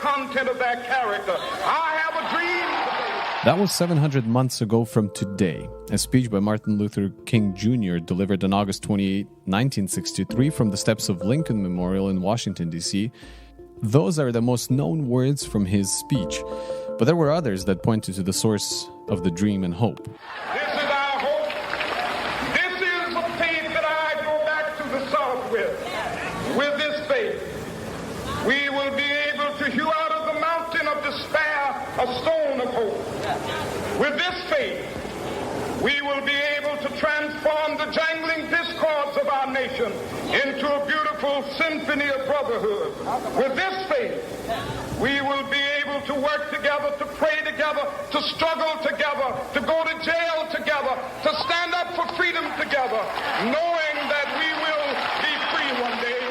content of their character. I have a dream today. That was 700 months ago from today. A speech by Martin Luther King Jr. delivered on August 28, 1963 from the steps of Lincoln Memorial in Washington, D.C. Those are the most known words from his speech. But there were others that pointed to the source of the dream and hope. This is our hope. This is the faith that I go back to the South with. With this faith, we will be able to hew out of the mountain of despair a stone of hope. With this faith, we will be able to transform the jangling discords of our nation into a beautiful symphony of brotherhood. With this faith, we will be able to work together, to pray together, to struggle together, to go to jail together, to stand up for freedom together, knowing that we will be free one day.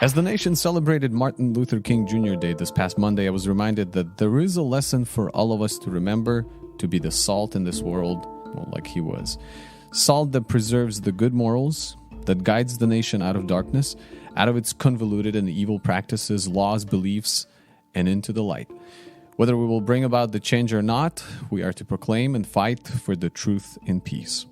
As the nation celebrated Martin Luther King Jr. Day this past Monday, I was reminded that there is a lesson for all of us to remember, to be the salt in this world, well, like he was. Salt that preserves the good morals, that guides the nation out of darkness, out of its convoluted and evil practices, laws, beliefs, and into the light. Whether we will bring about the change or not, we are to proclaim and fight for the truth in peace.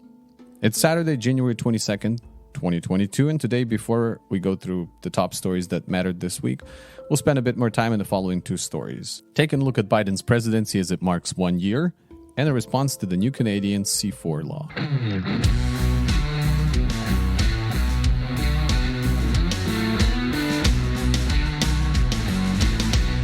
It's Saturday, January 22nd, 2022, and today, before we go through the top stories that mattered this week, we'll spend a bit more time in the following two stories. Taking a look at Biden's presidency as it marks 1 year, and a response to the new Canadian C4 law.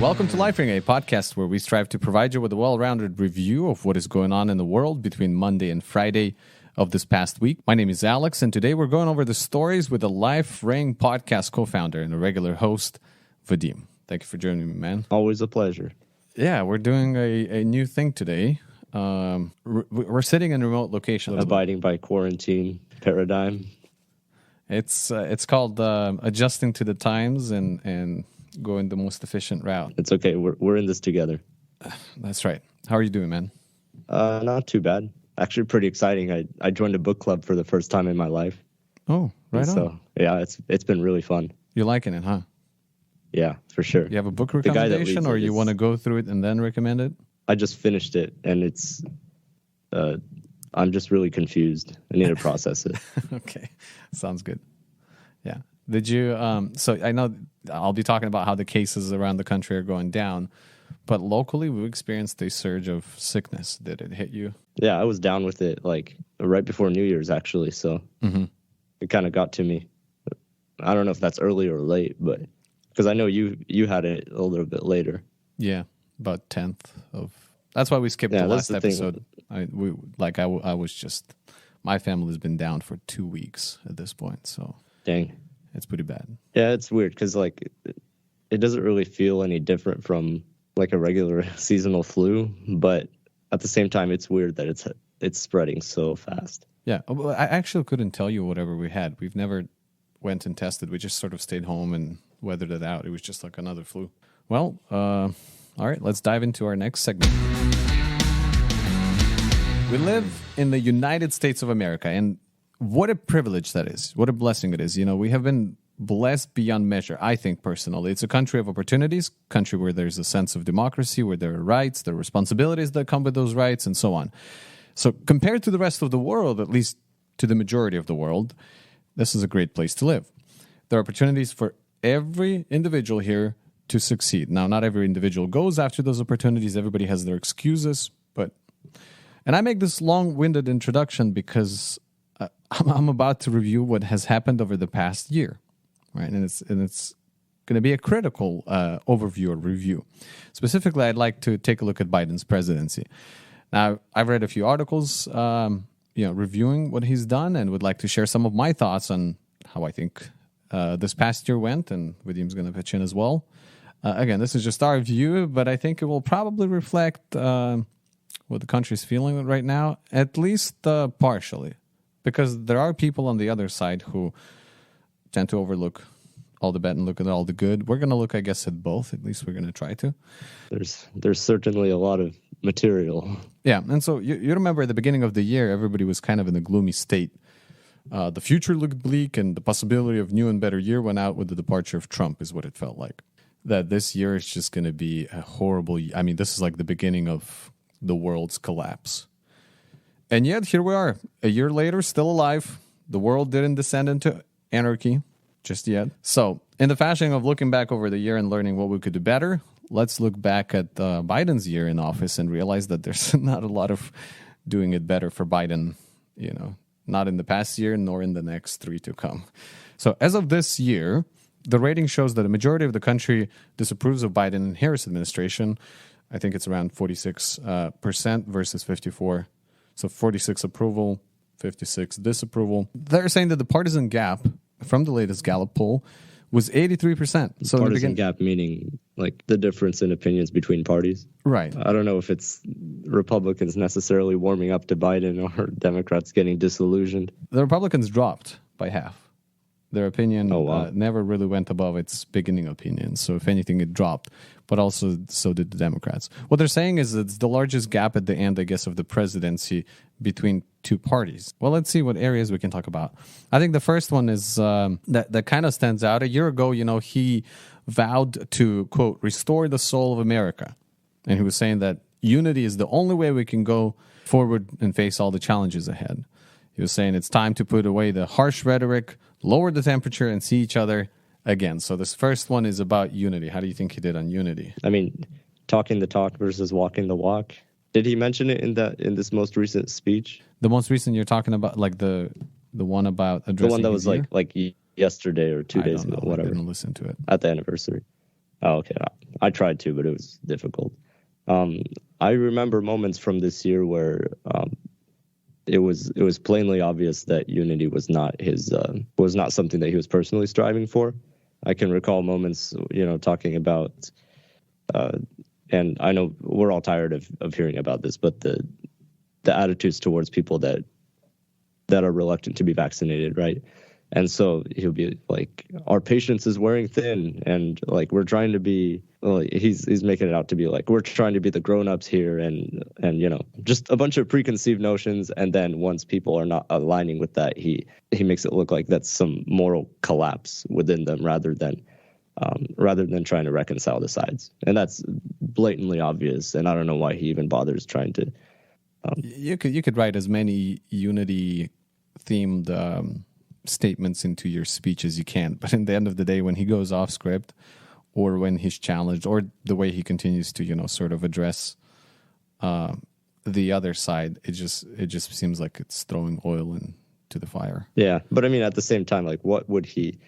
Welcome to Life Ring, a podcast where we strive to provide you with a well-rounded review of what is going on in the world between Monday and Friday of this past week. My name is Alex, and today we're going over the stories with the Life Ring podcast co-founder and a regular host, Vadim. Thank you for joining me, man. Always a pleasure. Yeah, we're doing a new thing today. We're sitting in remote locations. Abiding by quarantine paradigm. It's called adjusting to the times and going the most efficient route. It's okay. We're in this together. That's right. How are you doing, man? Not too bad. Actually, pretty exciting. I joined a book club for the first time in my life. Oh, right on. So yeah, it's been really fun. You're liking it, huh? Yeah, for sure. You have a book recommendation, or you want to go through it and then recommend it? I just finished it, and it's. I'm just really confused. I need to process it. Okay, sounds good. Yeah. Did you? So I know I'll be talking about how the cases around the country are going down, but locally we experienced a surge of sickness. Did it hit you? Yeah, I was down with it like right before New Year's, actually. So it kind of got to me. I don't know if that's early or late, but because I know you had it a little bit later. Yeah, about 10th of. That's why we skipped the last episode. I was just. My family's been down for 2 weeks at this point, so. Dang. It's pretty bad. Yeah, it's weird because like it doesn't really feel any different from like a regular seasonal flu, but at the same time, it's weird that it's spreading so fast. Yeah, I actually couldn't tell you whatever we had. We've never went and tested. We just sort of stayed home and weathered it out. It was just like another flu. Well, all right, let's dive into our next segment. We live in the United States of America, and what a privilege that is. What a blessing it is. You know, we have been blessed beyond measure, I think personally. It's a country of opportunities, country where there's a sense of democracy, where there are rights, there are responsibilities that come with those rights, and so on. So compared to the rest of the world, at least to the majority of the world, this is a great place to live. There are opportunities for every individual here to succeed. Now, not every individual goes after those opportunities. Everybody has their excuses, but... And I make this long-winded introduction because I'm about to review what has happened over the past year, right? And it's going to be a critical overview or review. Specifically, I'd like to take a look at Biden's presidency. Now, I've read a few articles, reviewing what he's done, and would like to share some of my thoughts on how I think this past year went, and Vadim's going to pitch in as well. Again, this is just our view, but I think it will probably reflect what the country is feeling right now, at least partially. Because there are people on the other side who tend to overlook all the bad and look at all the good. We're going to look, I guess, at both. At least we're going to try to. There's certainly a lot of material. Yeah, and so you remember at the beginning of the year, everybody was kind of in a gloomy state. The future looked bleak, and the possibility of new and better year went out with the departure of Trump, is what it felt like. that this year is just going to be a horrible. I mean, this is like the beginning of the world's collapse. And yet, here we are, a year later, still alive. The world didn't descend into anarchy just yet. So, in the fashion of looking back over the year and learning what we could do better, let's look back at Biden's year in office and realize that there's not a lot of doing it better for Biden, not in the past year nor in the next 3 to come. So, as of this year, the rating shows that a majority of the country disapproves of Biden and Harris administration. I think it's around 46% versus 54%. So 46 approval, 56 disapproval. They're saying that the partisan gap from the latest Gallup poll was 83%. So partisan gap meaning like the difference in opinions between parties. Right. I don't know if it's Republicans necessarily warming up to Biden or Democrats getting disillusioned. The Republicans dropped by half. Their opinion never really went above its beginning opinion. So if anything, it dropped. But also, so did the Democrats. What they're saying is it's the largest gap at the end, I guess, of the presidency between two parties. Well, let's see what areas we can talk about. I think the first one is that kind of stands out. A year ago, he vowed to, quote, restore the soul of America. And he was saying that unity is the only way we can go forward and face all the challenges ahead. He was saying it's time to put away the harsh rhetoric, lower the temperature, and see each other again. So this first one is about unity. How do you think he did on unity? I mean, talking the talk versus walking the walk. Did he mention it in this most recent speech? The most recent you're talking about, like the one about addressing the one that was year? like yesterday or 2 days ago, whatever. I didn't listen to it at the anniversary. Oh, okay. I tried to, but it was difficult. I remember moments from this year where it was plainly obvious that unity was not something that he was personally striving for. I can recall moments, talking about, and I know we're all tired of hearing about this, but the attitudes towards people that are reluctant to be vaccinated, right? And so he'll be like, our patience is wearing thin, and like we're trying to be. Well, he's making it out to be like we're trying to be the grown-ups here, and just a bunch of preconceived notions. And then once people are not aligning with that, he makes it look like that's some moral collapse within them, rather than trying to reconcile the sides. And that's blatantly obvious. And I don't know why he even bothers trying to. You could write as many unity themed statements into your speech as you can, but in the end of the day, when he goes off script, or when he's challenged, or the way he continues to, sort of address the other side, it just seems like it's throwing oil into the fire. Yeah, but I mean, at the same time, like, what would he,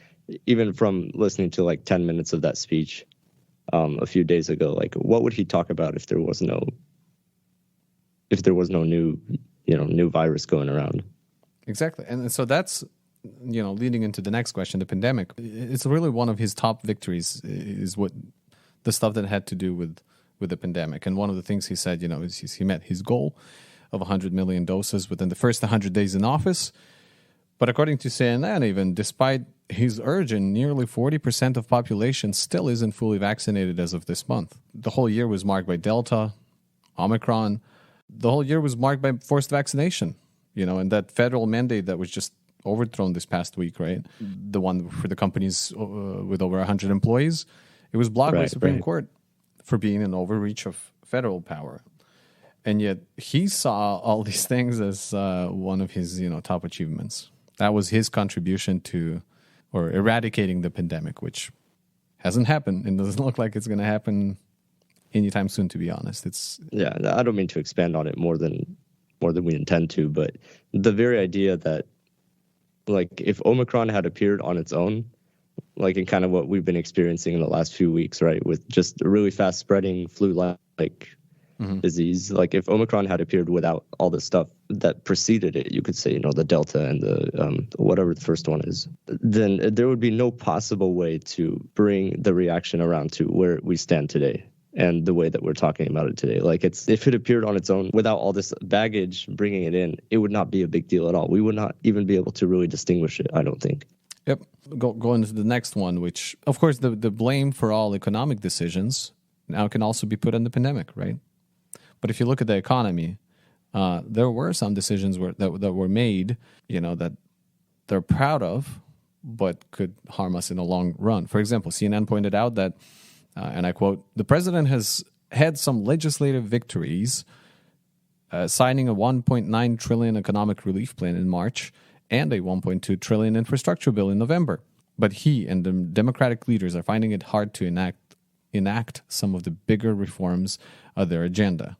even from listening to like 10 minutes of that speech a few days ago, like, what would he talk about if there was no new virus going around? Exactly, and so that's. Leading into the next question, the pandemic, it's really one of his top victories is what the stuff that had to do with the pandemic. And one of the things he said, is he met his goal of 100 million doses within the first 100 days in office. But according to CNN, even despite his urging, nearly 40% of population still isn't fully vaccinated as of this month. The whole year was marked by Delta, Omicron. The whole year was marked by forced vaccination, and that federal mandate that was just overthrown this past week, right? The one for the companies with over 100 employees, it was blocked by Supreme Court for being an overreach of federal power. And yet he saw all these things as one of his, top achievements. That was his contribution to, or eradicating the pandemic, which hasn't happened and doesn't look like it's going to happen anytime soon, to be honest. Yeah, I don't mean to expand on it more than we intend to, but the very idea that, like, if Omicron had appeared on its own, like in kind of what we've been experiencing in the last few weeks, right, with just a really fast spreading flu-like disease, like if Omicron had appeared without all the stuff that preceded it, you could say, the Delta and the whatever the first one is, then there would be no possible way to bring the reaction around to where we stand today. And the way that we're talking about it today, like if it appeared on its own without all this baggage bringing it in, it would not be a big deal at all. We would not even be able to really distinguish it, I don't think. Yep. Go into the next one, which, of course, the blame for all economic decisions now can also be put on the pandemic, right? But if you look at the economy, there were some decisions that were made, that they're proud of, but could harm us in the long run. For example, CNN pointed out that and I quote, "The president has had some legislative victories, signing a $1.9 trillion economic relief plan in March and a $1.2 trillion infrastructure bill in November. But he and the Democratic leaders are finding it hard to enact some of the bigger reforms of their agenda."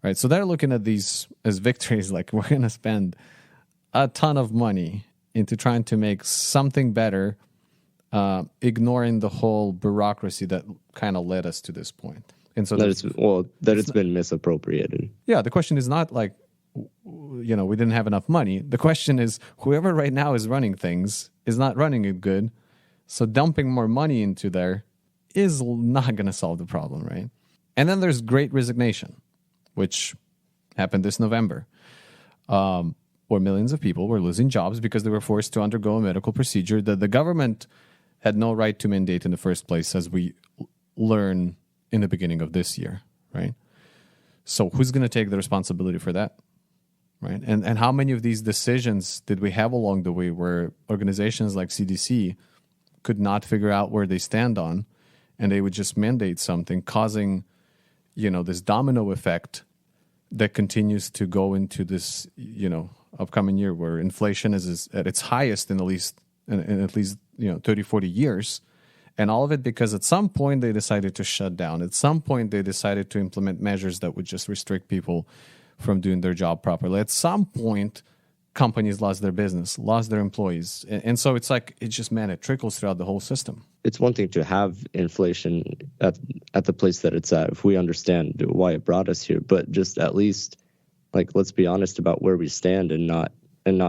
Right, so they're looking at these as victories, like we're going to spend a ton of money into trying to make something better, ignoring the whole bureaucracy that kind of led us to this point. And so it's been misappropriated. Yeah, the question is not like, we didn't have enough money. The question is, whoever right now is running things is not running it good. So dumping more money into there is not going to solve the problem, right? And then there's Great Resignation, which happened this November, where millions of people were losing jobs because they were forced to undergo a medical procedure that the government had no right to mandate in the first place, as we learn in the beginning of this year, right? So who's going to take the responsibility for that, right? And how many of these decisions did we have along the way where organizations like CDC could not figure out where they stand on, and they would just mandate something, causing, this domino effect that continues to go into this, upcoming year where inflation is at its highest in at least 30, 40 years. And all of it because at some point they decided to shut down. At some point they decided to implement measures that would just restrict people from doing their job properly. At some point, companies lost their business, lost their employees. And so it's like, it trickles throughout the whole system. It's one thing to have inflation at the place that it's at, if we understand why it brought us here, but just at least, let's be honest about where we stand and not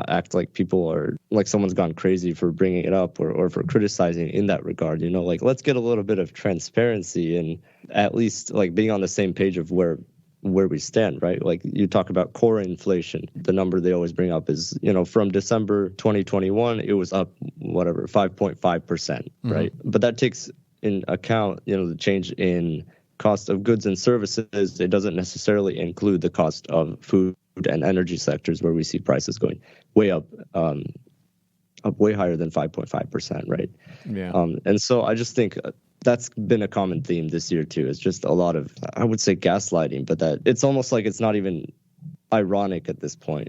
act like people are, like someone's gone crazy for bringing it up or for criticizing in that regard. Let's get a little bit of transparency and at least being on the same page of where we stand, right? Like you talk about core inflation. The number they always bring up is, from December 2021, it was up, 5.5%, right? But that takes in account, the change in cost of goods and services. It doesn't necessarily include the cost of food and energy sectors where we see prices going way up way higher than 5.5%, right? Yeah. And so I just think that's been a common theme this year too. It's just a lot of, I would say, gaslighting, but that it's almost like it's not even ironic at this point.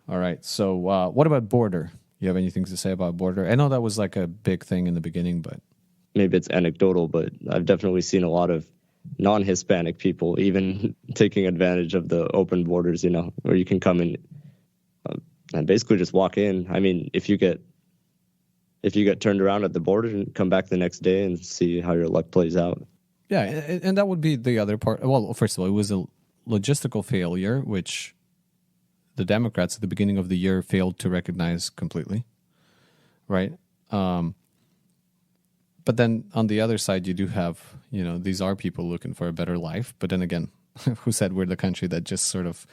All right. So what about border? You have anything to say about border? I know that was like a big thing in the beginning, but maybe it's anecdotal, but I've definitely seen a lot of non-Hispanic people even taking advantage of the open borders, where you can come in and basically just walk in. I mean, if you get turned around at the border and come back the next day and see how your luck plays out. Yeah, and that would be the other part. Well, first of all, it was a logistical failure, which the Democrats at the beginning of the year failed to recognize completely, right? But then on the other side, you do have, these are people looking for a better life. But then again, who said we're the country that just sort of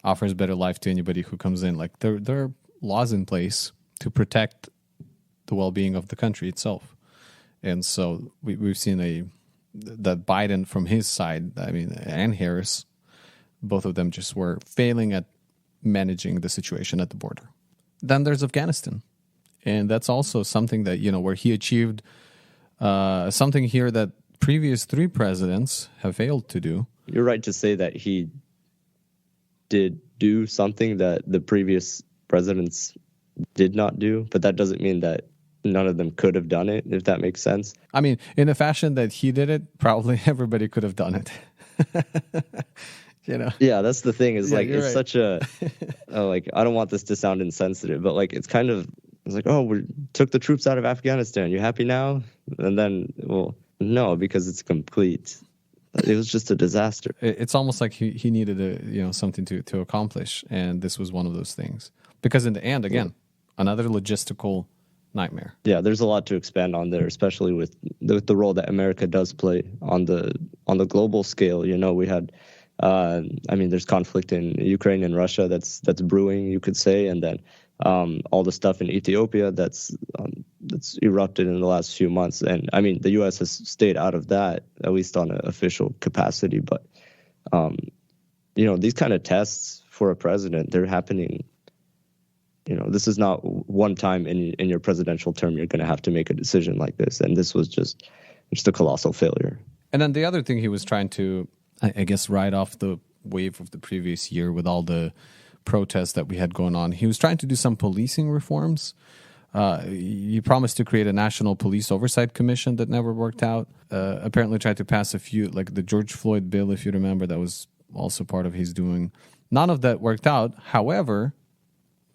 offers better life to anybody who comes in? Like there are laws in place to protect the well-being of the country itself. And so we've seen that Biden from his side, and Harris, both of them just were failing at managing the situation at the border. Then there's Afghanistan. And that's also something that, where he achieved something here that previous 3 presidents have failed to do. You're right to say that he did do something that the previous presidents did not do, but that doesn't mean that none of them could have done it, if that makes sense. I mean, in the fashion that he did it, probably everybody could have done it. Yeah, that's the thing is it's right. such a I don't want this to sound insensitive, but it's kind of, it's like, oh, we took the troops out of Afghanistan. You happy now? And then, well, no, because it's complete. It was just a disaster. It's almost like he needed something to accomplish, and this was one of those things. Because in the end, again, another logistical nightmare. Yeah, there's a lot to expand on there, especially with the role that America does play on the global scale. We had, there's conflict in Ukraine and Russia that's brewing, you could say, and then all the stuff in Ethiopia that's erupted in the last few months. And the U.S. has stayed out of that, at least on an official capacity. But these kind of tests for a president, they're happening. This is not one time in your presidential term you're going to have to make a decision like this. And this was just just a colossal failure. And then the other thing he was trying to, I guess, ride off the wave of the previous year with all the protests that we had going on, he was trying to do some policing reforms. He promised to create a national police oversight commission that never worked out. Apparently tried to pass a few, like the George Floyd bill, if you remember, that was also part of his doing. None of that worked out. However,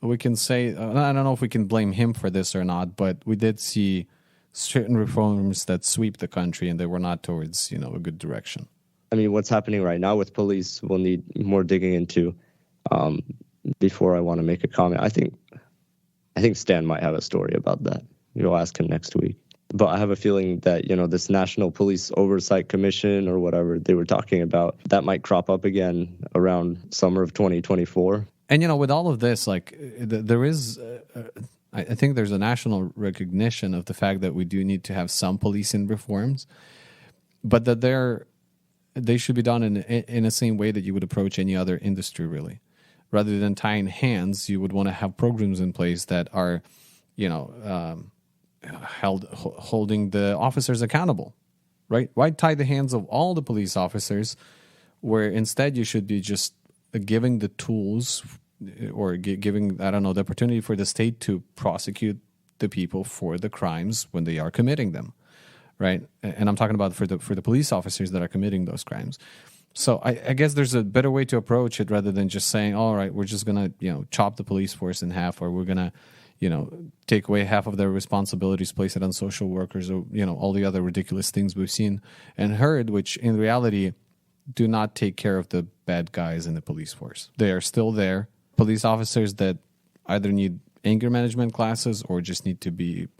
we can say, I don't know if we can blame him for this or not, but we did see certain reforms that sweep the country, and they were not towards, a good direction. I mean, what's happening right now with police, we'll need more digging into. Before I want to make a comment, I think Stan might have a story about that. You'll ask him next week. But I have a feeling that, this National Police Oversight Commission or whatever they were talking about, that might crop up again around summer of 2024. And, with all of this, there is, I think there's a national recognition of the fact that we do need to have some policing reforms, but that they should be done in the same way that you would approach any other industry, really. Rather than tying hands, you would want to have programs in place that are, holding the officers accountable, right? Why tie the hands of all the police officers, where instead you should be just giving the tools or giving, I don't know, the opportunity for the state to prosecute the people for the crimes when they are committing them, right? And I'm talking about for the police officers that are committing those crimes. So I guess there's a better way to approach it rather than just saying, all right, we're just going to, chop the police force in half, or we're going to, take away half of their responsibilities, place it on social workers, or, all the other ridiculous things we've seen and heard, which in reality do not take care of the bad guys in the police force. They are still there. Police officers that either need anger management classes or just need to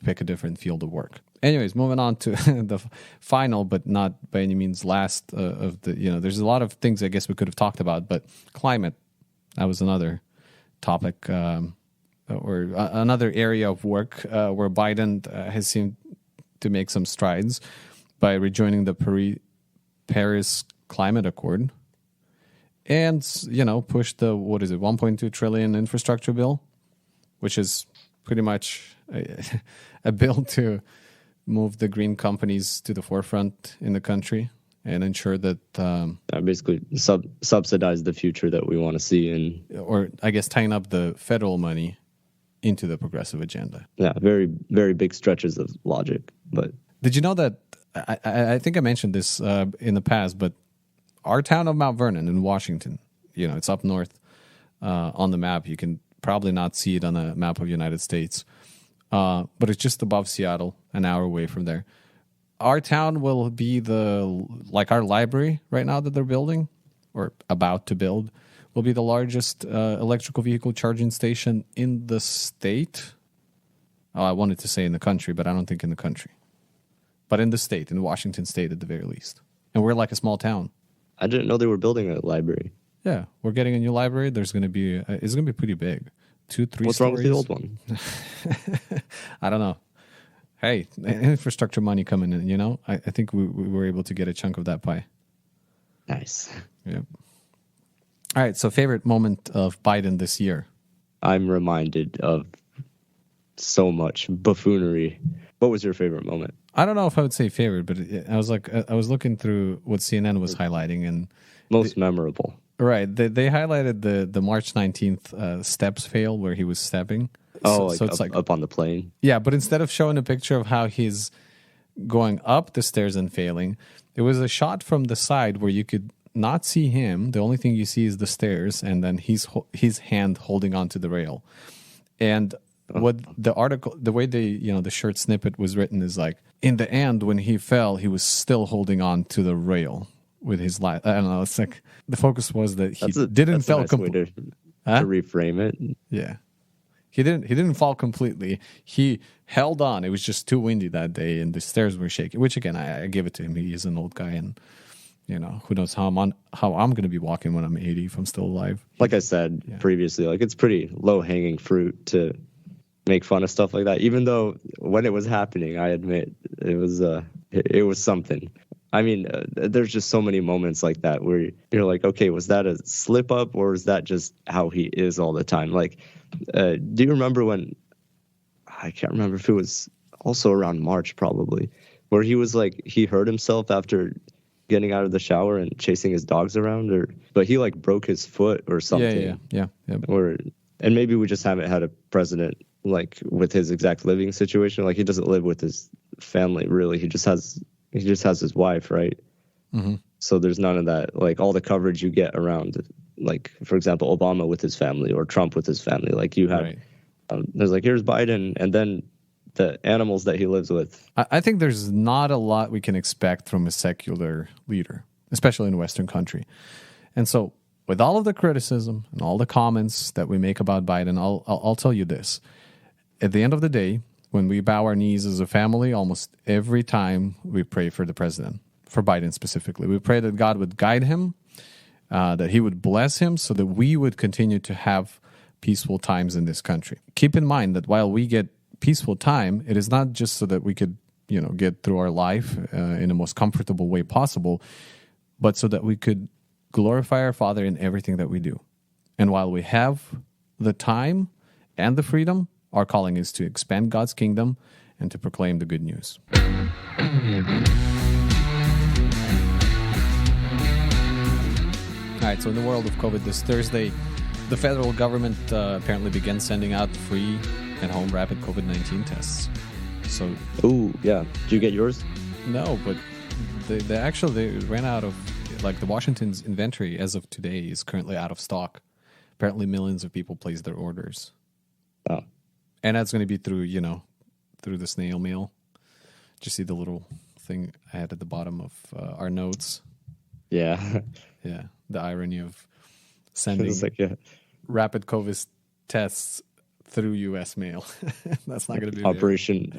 pick a different field of work. Anyways, moving on to the final, but not by any means last of the, there's a lot of things I guess we could have talked about, but climate, that was another topic or another area of work where Biden has seemed to make some strides by rejoining the Paris Climate Accord and, push the, 1.2 trillion infrastructure bill, which is pretty much a bill to move the green companies to the forefront in the country and ensure that... basically subsidize the future that we want to see or I guess tying up the federal money into the progressive agenda. Yeah, very, very big stretches of logic. But did you know that, I think I mentioned this in the past, but our town of Mount Vernon in Washington, it's up north on the map. You can probably not see it on the map of the United States. But it's just above Seattle, an hour away from there. Our town will be our library right now that they're building, or about to build, will be the largest electrical vehicle charging station in the state. Oh, I wanted to say in the country, but I don't think in the country. But in the state, in Washington state at the very least. And we're like a small town. I didn't know they were building a library. Yeah, we're getting a new library. It's going to be pretty big. 2-3 What's stories. wrong with the old one? I don't know. Hey, infrastructure money coming in, I think we were able to get a chunk of that pie. Nice. Yep. All right, so favorite moment of Biden this year? I'm reminded of so much buffoonery. What was your favorite moment? I don't know if I would say favorite, but I was looking through what CNN was highlighting and most memorable. Right, they highlighted the March 19th steps fail where he was stepping. So it's up on the plane. Yeah, but instead of showing a picture of how he's going up the stairs and failing, it was a shot from the side where you could not see him. The only thing you see is the stairs, and then his hand holding onto the rail. And what the article, the way the short snippet was written is like, in the end, when he fell, he was still holding on to the rail with his life. I don't know. It's like the focus was that he didn't fall completely. To reframe it. Yeah. He didn't fall completely. He held on. It was just too windy that day, and the stairs were shaking. Which again, I give it to him. He is an old guy, and who knows how I'm going to be walking when I'm 80 if I'm still alive. Like I said previously, it's pretty low hanging fruit to make fun of stuff like that. Even though when it was happening, I admit it was something. I mean, there's just so many moments like that where you're like, okay, was that a slip up or is that just how he is all the time? Like, do you remember when, I can't remember if it was also around March probably, where he was like, he hurt himself after getting out of the shower and chasing his dogs around, but he like broke his foot or something. Yeah. And maybe we just haven't had a president like with his exact living situation. Like he doesn't live with his family really. He just has his wife, right? Mm-hmm. So there's none of that, like all the coverage you get around, like for example, Obama with his family or Trump with his family. Like you have, Right. There's like, here's Biden, and then the animals that he lives with. I think there's not a lot we can expect from a secular leader, especially in a Western country. And so with all of the criticism and all the comments that we make about Biden, I'll tell you this. At the end of the day, when we bow our knees as a family, almost every time we pray for the president, for Biden specifically. We pray that God would guide him, that he would bless him so that we would continue to have peaceful times in this country. Keep in mind that while we get peaceful time, it is not just so that we could, get through our life in the most comfortable way possible, but so that we could glorify our Father in everything that we do. And while we have the time and the freedom, our calling is to expand God's kingdom and to proclaim the good news. All right, so in the world of COVID this Thursday, the federal government apparently began sending out free and home rapid COVID-19 tests. So, Ooh, yeah. Did you get yours? No, but they ran out of, like the Washington's inventory as of today is currently out of stock. Apparently millions of people placed their orders. Oh. And that's going to be through, through the snail mail. Did you see the little thing I had at the bottom of our notes? Yeah. Yeah, the irony of sending rapid COVID tests through U.S. mail. That's not going to be Operation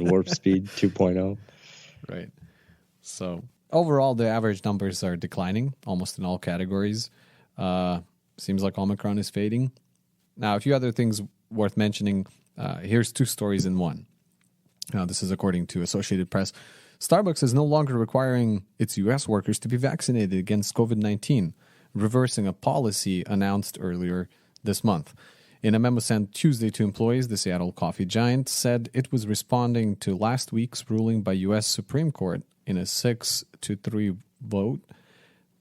Warp Speed 2.0. Right. So overall, the average numbers are declining almost in all categories. Seems like Omicron is fading. Now, a few other things worth mentioning. Here's two stories in one. This is according to Associated Press. Starbucks is no longer requiring its U.S. workers to be vaccinated against COVID-19, reversing a policy announced earlier this month. In a memo sent Tuesday to employees, the Seattle coffee giant said it was responding to last week's ruling by U.S. Supreme Court in a 6-3 vote.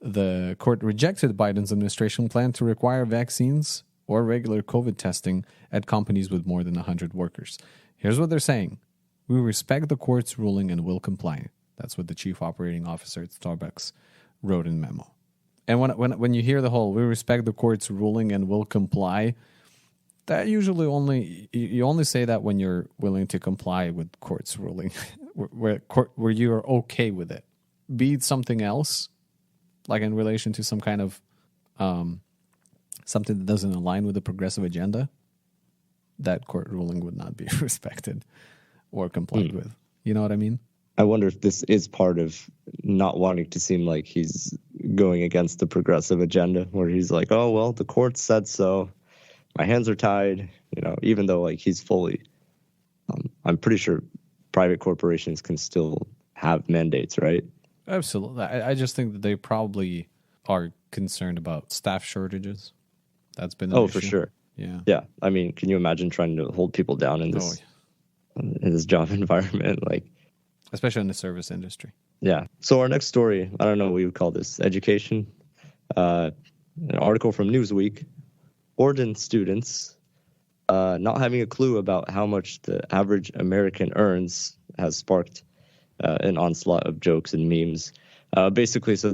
The court rejected Biden's administration plan to require vaccines or regular COVID testing at companies with more than 100 workers. Here's what they're saying. We respect the court's ruling and will comply. That's what the chief operating officer at Starbucks wrote in memo. And when you hear the whole, we respect the court's ruling and will comply, that usually you only say that when you're willing to comply with court's ruling, where you are okay with it. Be it something else, like in relation to some kind of something that doesn't align with the progressive agenda, that court ruling would not be respected or complied with. You know what I mean? I wonder if this is part of not wanting to seem like he's going against the progressive agenda, where he's like, oh, well, the court said so. My hands are tied, even though like he's fully, I'm pretty sure private corporations can still have mandates, right? Absolutely. I just think that they probably are concerned about staff shortages. That's been an issue. For sure. Yeah. Yeah. I mean, can you imagine trying to hold people down in this job environment? Like, especially in the service industry. Yeah. So our next story, I don't know what we would call this, education. An article from Newsweek. Wharton students not having a clue about how much the average American earns has sparked an onslaught of jokes and memes. Basically, so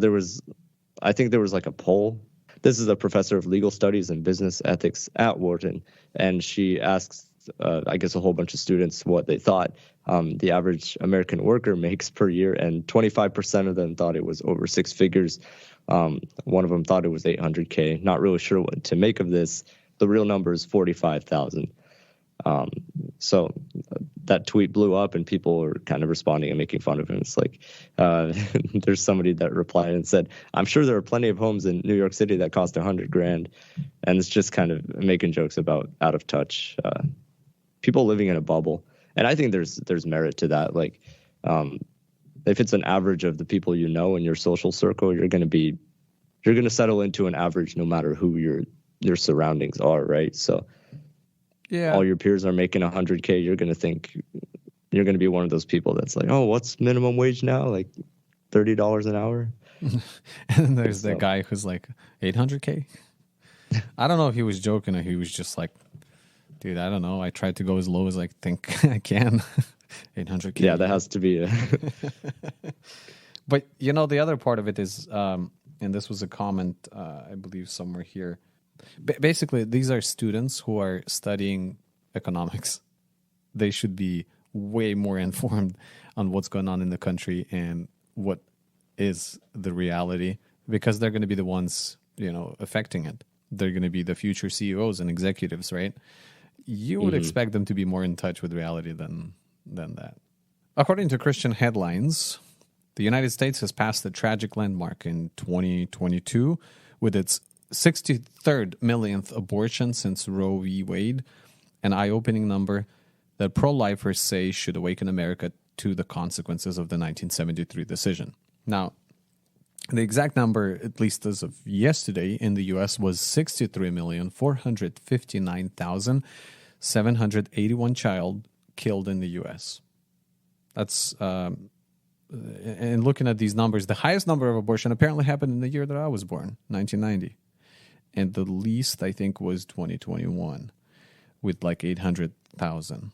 I think there was like a poll. This is a professor of legal studies and business ethics at Wharton, and she asks, I guess, a whole bunch of students what they thought the average American worker makes per year, and 25% of them thought it was over six figures. One of them thought it was $800K. Not really sure what to make of this. The real number is 45,000. So that tweet blew up, and people were kind of responding and making fun of him. It's like there's somebody that replied and said, "I'm sure there are plenty of homes in New York City that cost $100,000," and it's just kind of making jokes about out of touch people living in a bubble. And I think there's merit to that. Like, if it's an average of the people you know in your social circle, you're going to settle into an average no matter who your surroundings are, right? So, yeah, all your peers are making $100K. You're going to think you're going to be one of those people that's like, oh, what's minimum wage now? Like $30 an hour? And then there's the guy who's like, 800K? I don't know if he was joking or he was just like, dude, I don't know. I tried to go as low as I think I can. 800K. Yeah, that has to be a... But, you know, the other part of it is, and this was a comment, I believe, somewhere here. Basically, these are students who are studying economics. They should be way more informed on what's going on in the country and what is the reality, because they're going to be the ones, you know, affecting it. They're going to be the future CEOs and executives, right? You would expect them to be more in touch with reality than that. According to Christian Headlines, the United States has passed a tragic landmark in 2022 with its 63rd millionth abortion since Roe v. Wade, an eye-opening number that pro-lifers say should awaken America to the consequences of the 1973 decision. Now, the exact number, at least as of yesterday, in the U.S. was 63,459,781 child killed in the U.S. That's, and looking at these numbers, the highest number of abortion apparently happened in the year that I was born, 1990. And the least, I think, was 2021 with like 800,000.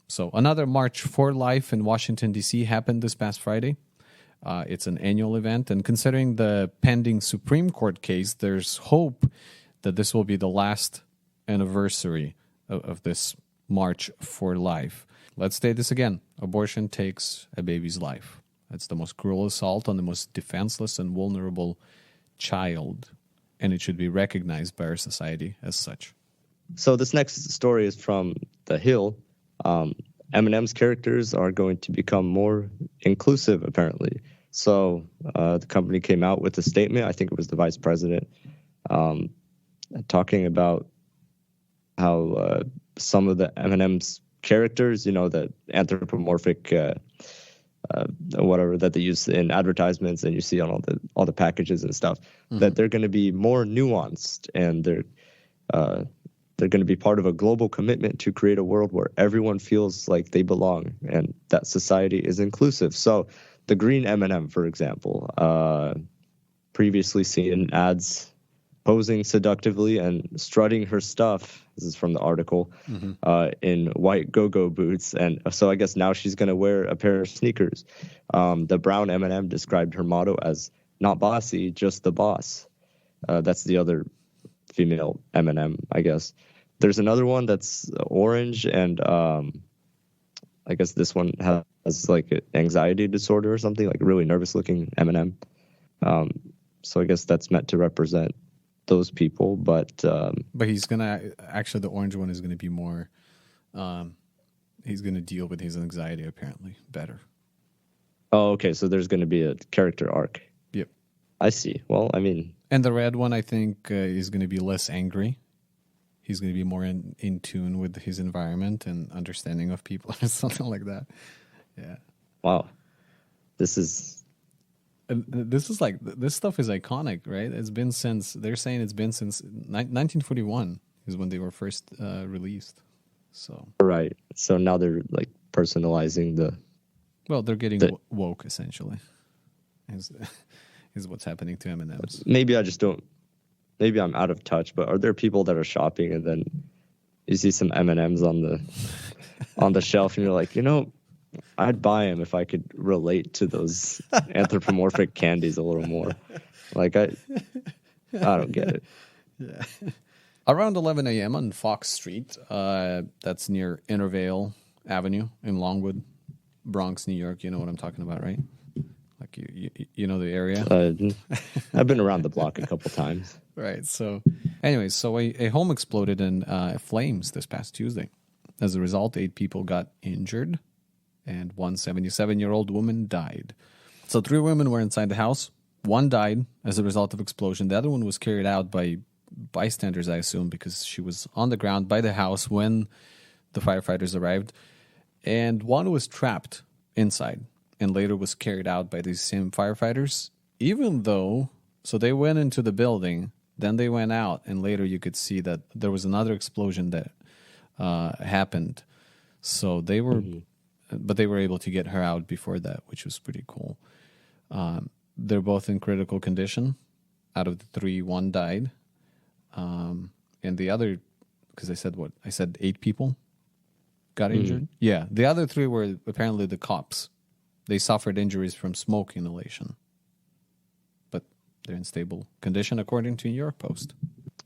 So another March for Life in Washington, D.C. happened this past Friday. It's an annual event, and considering the pending Supreme Court case, there's hope that this will be the last anniversary of this March for Life. Let's state this again. Abortion takes a baby's life. It's the most cruel assault on the most defenseless and vulnerable child, and it should be recognized by our society as such. So this next story is from The Hill. Eminem's characters are going to become more inclusive, apparently. So the company came out with a statement, I think it was the vice president, talking about how some of the Eminem's characters, you know, the anthropomorphic whatever that they use in advertisements and you see on all the packages and stuff, that they're going to be more nuanced, and they're going to be part of a global commitment to create a world where everyone feels like they belong and that society is inclusive. So the green M&M, for example, previously seen in ads posing seductively and strutting her stuff, this is from the article, in white go-go boots. And so I guess now she's going to wear a pair of sneakers. The brown M&M described her motto as not bossy, just the boss. That's the other female M&M, I guess. There's another one that's orange, and I guess this one has like an anxiety disorder or something, like a really nervous looking M&M. So I guess that's meant to represent those people, but he's gonna actually, the orange one is gonna be more. He's gonna deal with his anxiety apparently better. Oh, okay. So there's gonna be a character arc. Yep, I see. Well, I mean, and the red one, I think, is gonna be less angry. He's going to be more in tune with his environment and understanding of people or something like that. Yeah. Wow. This like, this stuff is iconic, right? They're saying it's been since 1941 is when they were first released. So. Right. So now they're like personalizing Well, they're getting woke, essentially, is what's happening to M&Ms. Maybe I'm out of touch, but are there people that are shopping and then you see some M&Ms on the shelf and you're like, you know, I'd buy them if I could relate to those anthropomorphic candies a little more. Like I don't get it. Yeah. Around 11 a.m. on Fox Street, that's near Intervale Avenue in Longwood, Bronx, New York. You know what I'm talking about, right? Like you know the area? I've been around the block a couple times. Right. So anyways, a home exploded in flames this past Tuesday. As a result, 8 people got injured and one 77-year-old woman died. So 3 women were inside the house. One died as a result of explosion. The other one was carried out by bystanders, I assume, because she was on the ground by the house when the firefighters arrived. And one was trapped inside and later was carried out by these same firefighters, even though, so they went into the building, then they went out, and later you could see that there was another explosion that happened. So they were but they were able to get her out before that, which was pretty cool. They're both in critical condition. Out of the three, one died. And the other, because I said 8 people got injured. Yeah, the other 3 were apparently the cops. They suffered injuries from smoke inhalation, but they're in stable condition, according to New York Post.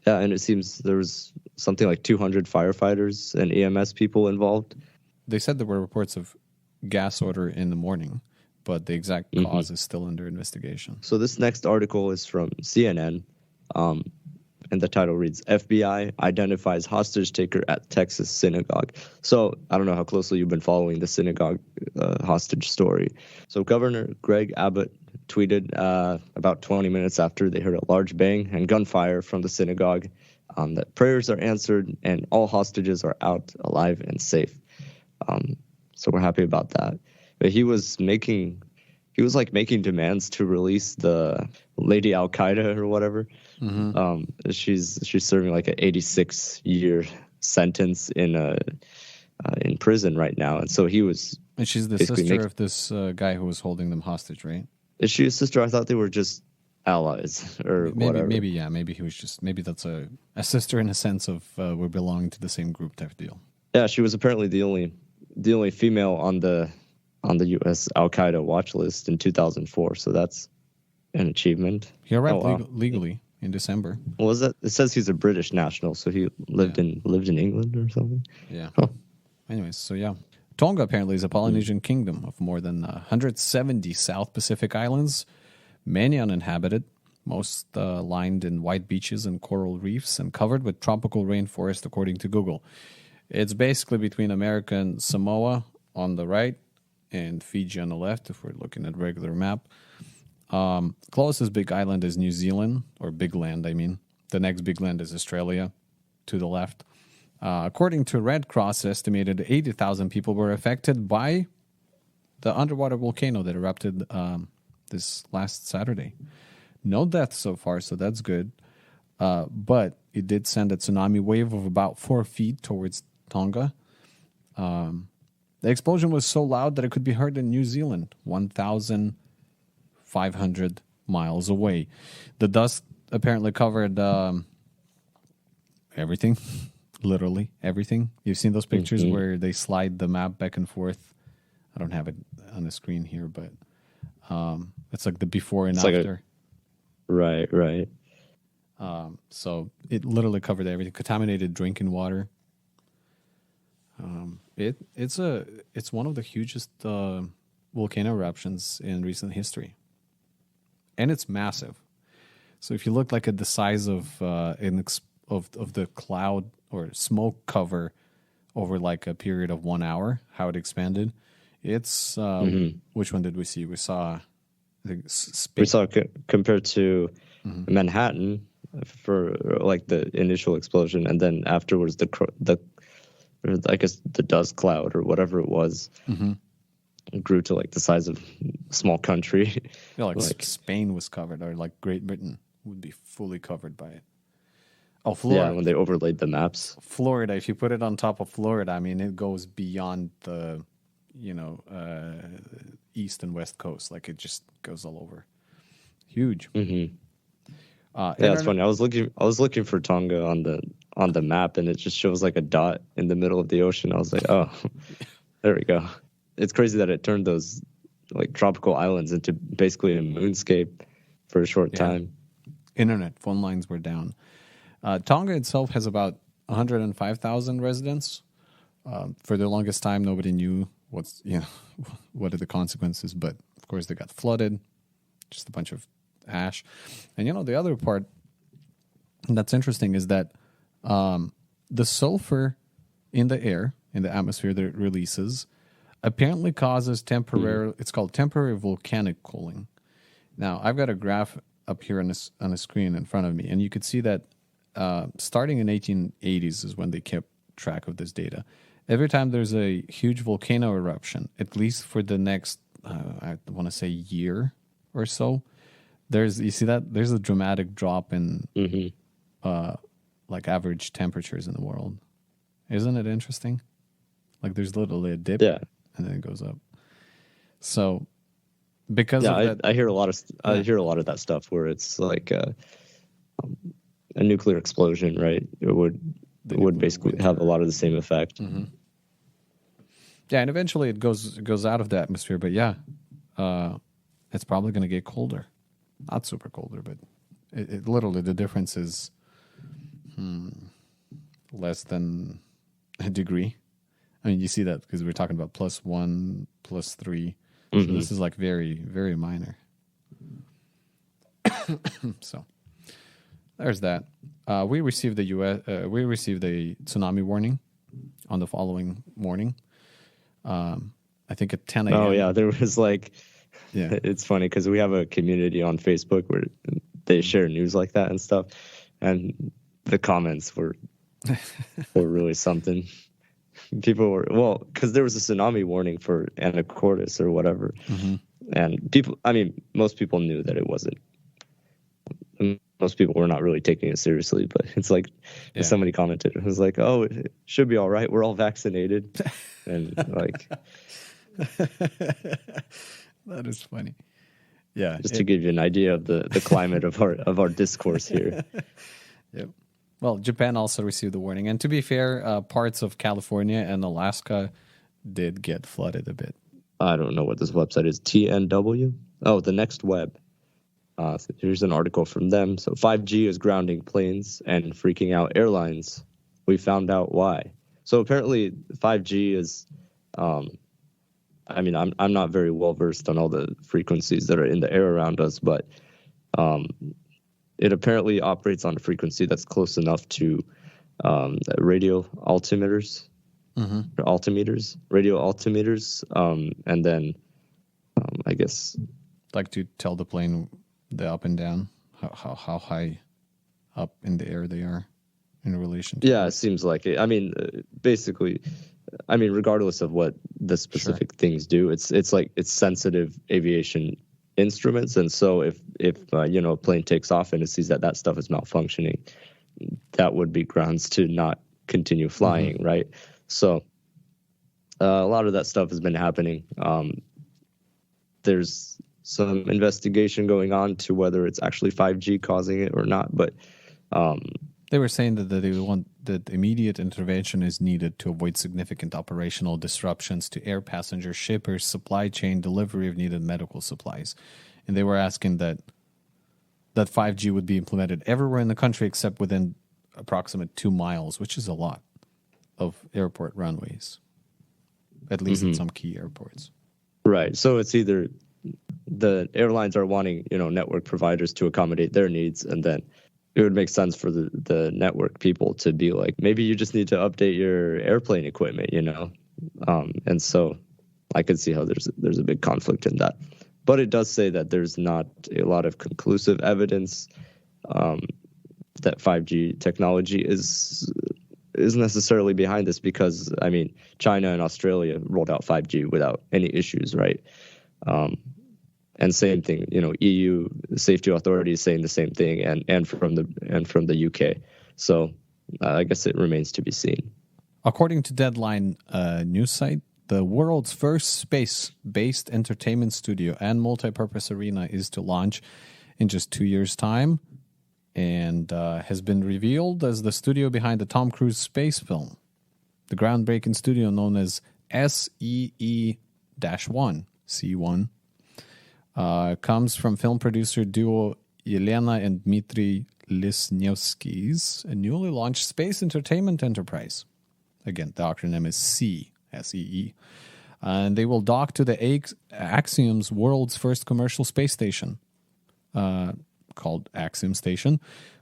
Yeah, and it seems there was something like 200 firefighters and EMS people involved. They said there were reports of gas odor in the morning, but the exact cause is still under investigation. So this next article is from CNN, and the title reads, FBI identifies hostage taker at Texas synagogue. So I don't know how closely you've been following the synagogue hostage story. So Governor Greg Abbott tweeted about 20 minutes after they heard a large bang and gunfire from the synagogue that prayers are answered and all hostages are out alive and safe. So we're happy about that. But he was making demands to release the Lady Al Qaeda or whatever. She's serving like an 86-year sentence in prison right now, and so he was. And she's the sister of this guy who was holding them hostage, right? Is she a sister? I thought they were just allies or whatever. Maybe he was just. Maybe that's a sister in a sense of we're belonging to the same group type deal. Yeah, she was apparently the only female on the U.S. Al Qaeda watch list in 2004. So that's an achievement. He arrived legally in December. Well, it says he's a British national, so he lived in England or something. Yeah. Huh. Anyways, so yeah. Tonga apparently is a Polynesian kingdom of more than 170 South Pacific islands, many uninhabited, most lined in white beaches and coral reefs and covered with tropical rainforest, according to Google. It's basically between America and Samoa on the right and Fiji on the left, if we're looking at regular map. Closest big island is New Zealand, or big land, I mean. The next big land is Australia, to the left. According to Red Cross, estimated 80,000 people were affected by the underwater volcano that erupted this last Saturday. No deaths so far, so that's good. But it did send a tsunami wave of about 4 feet towards Tonga. The explosion was so loud that it could be heard in New Zealand, 1,500 miles away. The dust apparently covered everything. Literally everything. You've seen those pictures where they slide the map back and forth. I don't have it on the screen here, but it's like the before and after. Right. So it literally covered everything. Contaminated drinking water. It's one of the hugest volcano eruptions in recent history, and it's massive. So if you look like at the size of the cloud or smoke cover over like a period of 1 hour, how it expanded, it's which one did we see? We saw compared to Manhattan for like the initial explosion, and then afterwards I guess the dust cloud or whatever it was grew to like the size of a small country. Yeah, like Spain was covered, or like Great Britain would be fully covered by it. Oh, Florida. Yeah, when they overlaid the maps. Florida, if you put it on top of Florida, I mean, it goes beyond the, east and west coast. Like it just goes all over. Huge. Yeah, it's funny. I was looking for Tonga on the map, and it just shows like a dot in the middle of the ocean. I was like, oh, there we go. It's crazy that it turned those like tropical islands into basically a moonscape for a short time. Internet, phone lines were down. Tonga itself has about 105,000 residents. For the longest time, nobody knew what are the consequences, but of course they got flooded, just a bunch of ash. And the other part that's interesting is that the sulfur in the air, in the atmosphere that it releases, apparently causes it's called temporary volcanic cooling. Now, I've got a graph up here on a screen in front of me, and you could see that starting in 1880s is when they kept track of this data. Every time there's a huge volcano eruption, at least for the next, I want to say year or so, there's a dramatic drop in like average temperatures in the world. Isn't it interesting? Like there's literally a dip. Yeah. and then it goes up. So because of that, I hear a lot of that stuff where it's like a nuclear explosion, right? It would basically have a lot of the same effect. Mm-hmm. Yeah, and eventually it goes out of the atmosphere. But yeah, it's probably going to get colder. Not super colder, but it literally the difference is less than a degree. I mean, you see that because we're talking about +1, +3. So this is like very, very minor. So there's that. We received a tsunami warning on the following morning. I think at 10 a.m. Oh yeah, there was like, yeah, it's funny because we have a community on Facebook where they share news like that and stuff, and the comments were really something. People were, because there was a tsunami warning for Anacortes or whatever, and most people knew that it wasn't. Most people were not really taking it seriously, but it's like somebody commented, it was like, "Oh, it should be all right. We're all vaccinated," and like that is funny. Yeah, just to give you an idea of the climate of our discourse here. Yep. Well, Japan also received the warning, and to be fair, parts of California and Alaska did get flooded a bit. I don't know what this website is. TNW. Oh, the Next Web. So here's an article from them. So 5G is grounding planes and freaking out airlines. We found out why. So apparently 5G is, I'm not very well versed on all the frequencies that are in the air around us, but it apparently operates on a frequency that's close enough to radio altimeters, radio altimeters, and then I guess like to tell the plane the up and down, how high up in the air they are in relation to. Yeah, it seems like it. I mean, basically, regardless of what the specific things do, it's sensitive aviation instruments, and so if a plane takes off and it sees that stuff is malfunctioning, that would be grounds to not continue flying, right? So a lot of that stuff has been happening. There's some investigation going on to whether it's actually 5G causing it or not, but they were saying that they want that immediate intervention is needed to avoid significant operational disruptions to air passengers, shippers, supply chain, delivery of needed medical supplies. And they were asking that 5G would be implemented everywhere in the country except within approximate 2 miles, which is a lot of airport runways, at least in some key airports. Right. So it's either the airlines are wanting, network providers to accommodate their needs, and then it would make sense for the network people to be like, maybe you just need to update your airplane equipment, and so I could see how there's a big conflict in that. But it does say that there's not a lot of conclusive evidence that 5G technology is necessarily behind this, because China and Australia rolled out 5G without any issues, right? And same thing, EU safety authorities saying the same thing, and from the UK. So I guess it remains to be seen. According to Deadline news site, the world's first space-based entertainment studio and multi-purpose arena is to launch in just 2 years' time, and has been revealed as the studio behind the Tom Cruise space film. The groundbreaking studio, known as SEE-1, C1, comes from film producer duo Yelena and Dmitry Lisnevsky's a newly launched space entertainment enterprise. Again, the acronym is SEE. And they will dock to the Axiom's world's first commercial space station, called Axiom Station,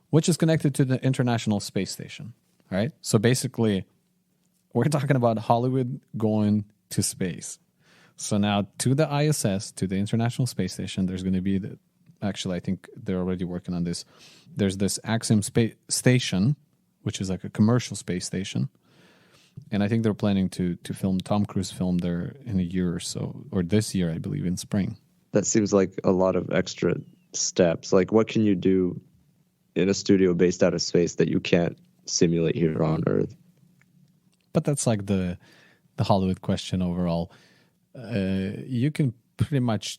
which is connected to the International Space Station. All right? So basically, we're talking about Hollywood going to space. So now to the ISS, to the International Space Station, there's going to be actually, I think they're already working on this. There's this Axiom Space Station, which is like a commercial space station. And I think they're planning to film Tom Cruise film there in a year or so, or this year, I believe, in spring. That seems like a lot of extra steps. Like, what can you do in a studio based out of space that you can't simulate here on Earth? But that's like the Hollywood question overall. you can pretty much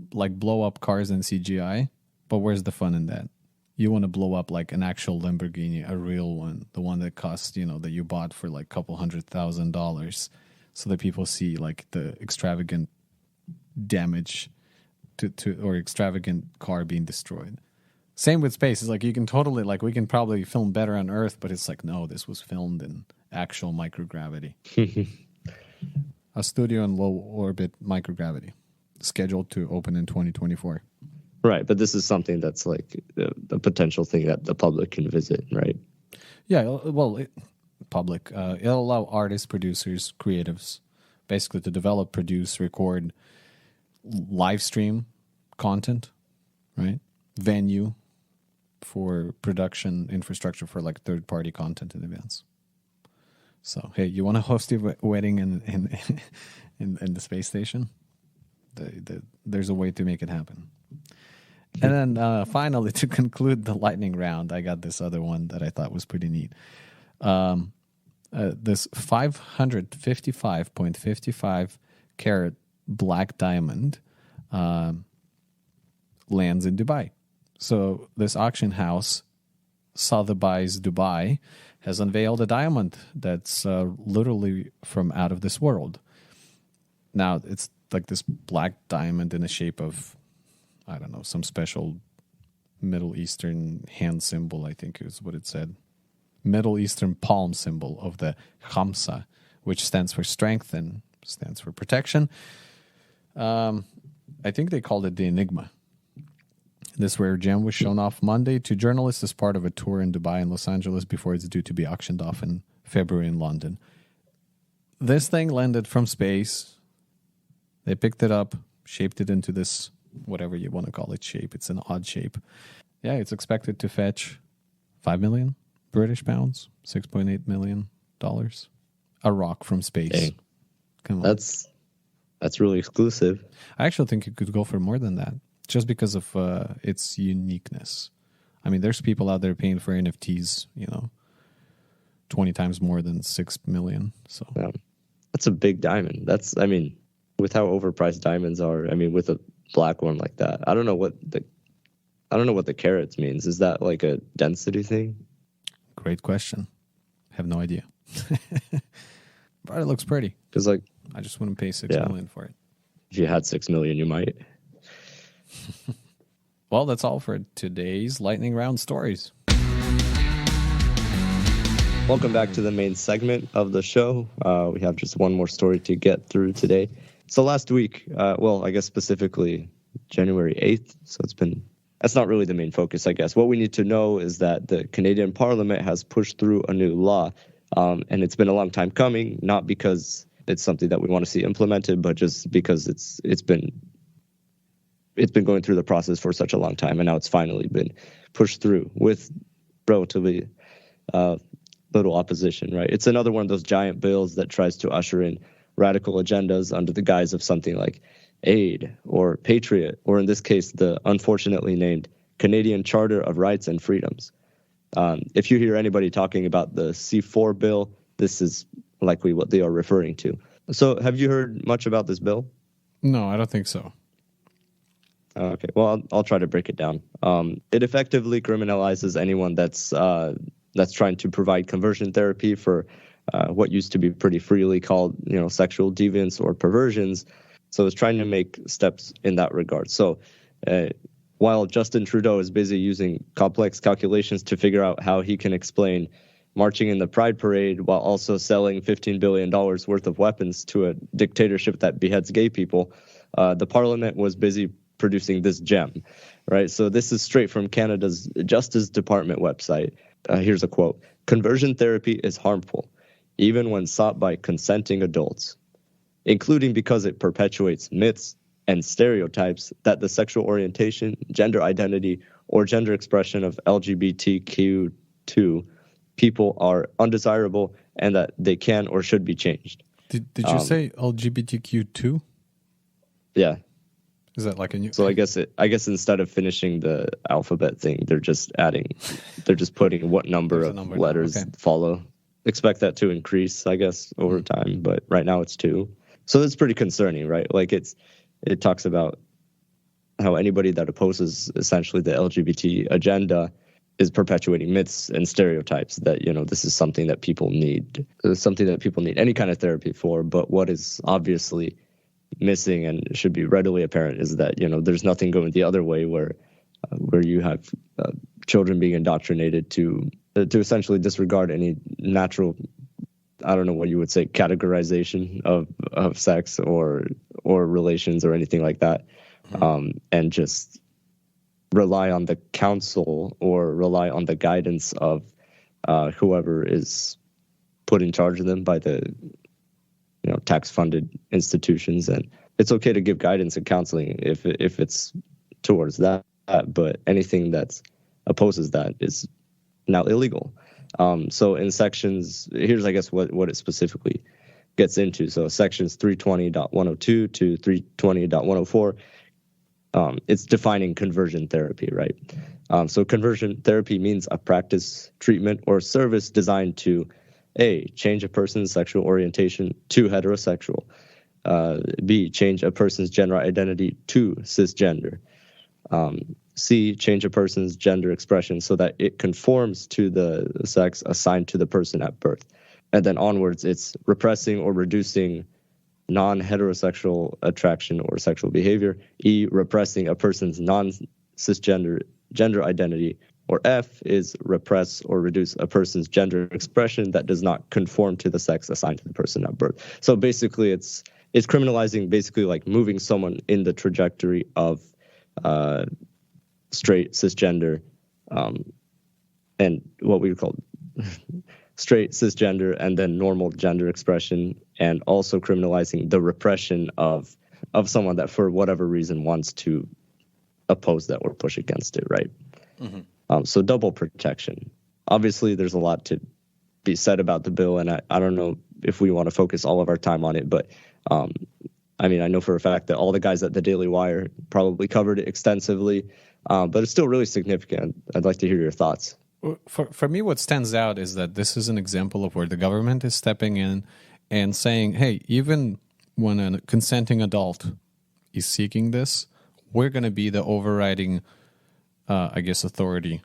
blow up cars in CGI, but where's the fun in that? You want to blow up like an actual Lamborghini, a real one, the one that costs, that you bought for like a couple $100,000, so that people see like the extravagant damage or extravagant car being destroyed. Same with space. It's like you can totally, like, we can probably film better on Earth, but it's like, no, this was filmed in actual microgravity. A studio in low orbit microgravity, scheduled to open in 2024. Right, but this is something that's like a potential thing that the public can visit, right? Yeah, well, public. It'll allow artists, producers, creatives, basically to develop, produce, record, live stream content, right? Venue for production, infrastructure for like third-party content and events. So, hey, you want to host your wedding in the space station? There's a way to make it happen. And then finally, to conclude the lightning round, I got this other one that I thought was pretty neat. This 555.55 carat black diamond lands in Dubai. So this auction house, Sotheby's Dubai, has unveiled a diamond that's literally from out of this world. Now, it's like this black diamond in the shape of, I don't know, some special Middle Eastern hand symbol, I think is what it said. Middle Eastern palm symbol of the Khamsa, which stands for strength and stands for protection. I think they called it the Enigma. This rare gem was shown off Monday to journalists as part of a tour in Dubai and Los Angeles before it's due to be auctioned off in February in London. This thing landed from space. They picked it up, shaped it into this, whatever you want to call it, shape. It's an odd shape. Yeah, it's expected to fetch 5 million British pounds, $6.8 million. A rock from space. Dang. Come on. That's really exclusive. I actually think it could go for more than that, just because of its uniqueness. I mean, there's people out there paying for NFTs, 20 times more than 6 million. So yeah. That's a big diamond. With how overpriced diamonds are, with a black one like that, I don't know what the carats means. Is that like a density thing? Great question. Have no idea. But it looks pretty. Because I just wouldn't pay 6 million for it. If you had 6 million, you might. Well, that's all for today's lightning round stories. Welcome back to the main segment of the show. We have just one more story to get through today. So last week, I guess specifically January 8th, so that's not really the main focus, I guess. What we need to know is that the Canadian Parliament has pushed through a new law, and it's been a long time coming, not because it's something that we want to see implemented, but just because it's been going through the process for such a long time, and now it's finally been pushed through with relatively little opposition, right? It's another one of those giant bills that tries to usher in radical agendas under the guise of something like aid or patriot, or in this case, the unfortunately named Canadian Charter of Rights and Freedoms. If you hear anybody talking about the C4 bill, this is likely what they are referring to. So have you heard much about this bill? No, I don't think so. Okay, well, I'll try to break it down. It effectively criminalizes anyone that's trying to provide conversion therapy for what used to be pretty freely called, sexual deviance or perversions. So it's trying to make steps in that regard. So while Justin Trudeau is busy using complex calculations to figure out how he can explain marching in the Pride Parade while also selling $15 billion worth of weapons to a dictatorship that beheads gay people, the Parliament was busy producing this gem, right? So this is straight from Canada's Justice Department website. Here's a quote. "Conversion therapy is harmful, even when sought by consenting adults, including because it perpetuates myths and stereotypes that the sexual orientation, gender identity, or gender expression of LGBTQ2 people are undesirable and that they can or should be changed." Did you say LGBTQ2? Yeah. Is that like a new? So I guess instead of finishing the alphabet thing, they're just putting what number of letters follow. Expect that to increase, I guess, over time, but right now it's 2. So it's pretty concerning, right? Like it talks about how anybody that opposes essentially the LGBT agenda is perpetuating myths and stereotypes that, this is something that people need, any kind of therapy for. But what is obviously missing and should be readily apparent is that, there's nothing going the other way where you have children being indoctrinated to essentially disregard any natural, I don't know what you would say, categorization of sex or relations or anything like that, and just rely on the counsel or rely on the guidance of whoever is put in charge of them by the tax-funded institutions. And it's okay to give guidance and counseling if it's towards that, but anything that opposes that is now illegal. So in sections, here's I guess what it specifically gets into. So sections 320.102 to 320.104. It's defining conversion therapy, right? So conversion therapy means a practice, treatment, or service designed to A, change a person's sexual orientation to heterosexual, B, change a person's gender identity to cisgender, C, change a person's gender expression so that it conforms to the sex assigned to the person at birth. And then onwards, it's repressing or reducing non-heterosexual attraction or sexual behavior, E, repressing a person's non-cisgender gender identity, or F is repress or reduce a person's gender expression that does not conform to the sex assigned to the person at birth. So basically it's criminalizing basically like moving someone in the trajectory of straight cisgender and what we would call straight cisgender and then normal gender expression, and also criminalizing the repression of someone that for whatever reason wants to oppose that or push against it, right? Mm-hmm. So double protection. Obviously, there's a lot to be said about the bill, and I don't know if we want to focus all of our time on it, but I know for a fact that all the guys at the Daily Wire probably covered it extensively, but it's still really significant. I'd like to hear your thoughts. For me, what stands out is that this is an example of where the government is stepping in and saying, hey, even when a consenting adult is seeking this, we're going to be the overriding, authority